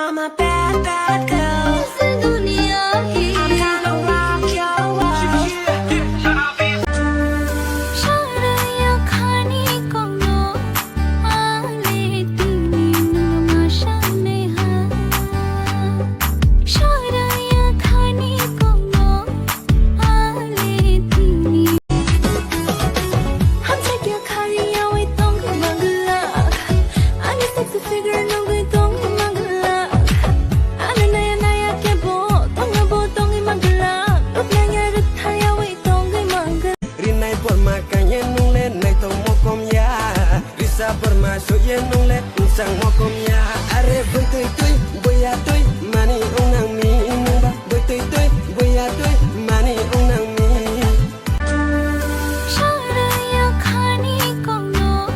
you're my bad, bad girl. I'm gonna rock your world. Bermasuk yang nolak sang mokomnya are bertui-tui boya-tui mani unang mi numba bertui-tui boya-tui mani unang mi Sharaya khani kono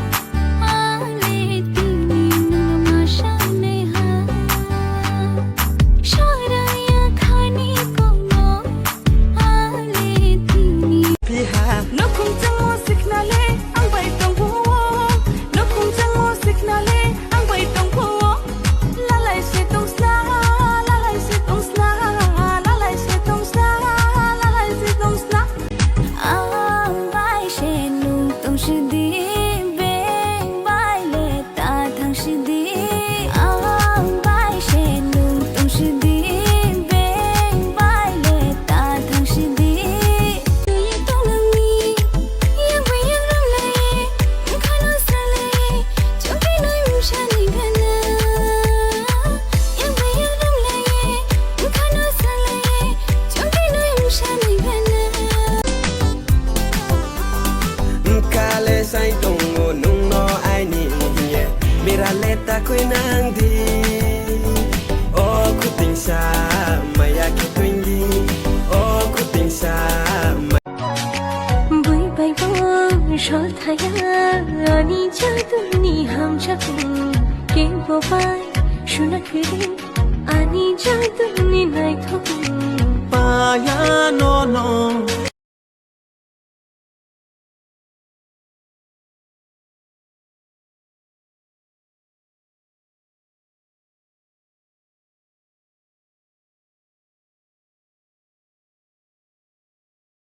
ale tini numasha neha Sharaya khani kono ale tini piha no khung chamo siknale ang bai tong hu Say tungo nung no ai ni ye mira leta koi nang di oh kuting sa maya ki twingi oh kuting sa bui bai bo shol thaya ani jadu ni ham chakun ke bo bai shuna khiri ani jadu ni nai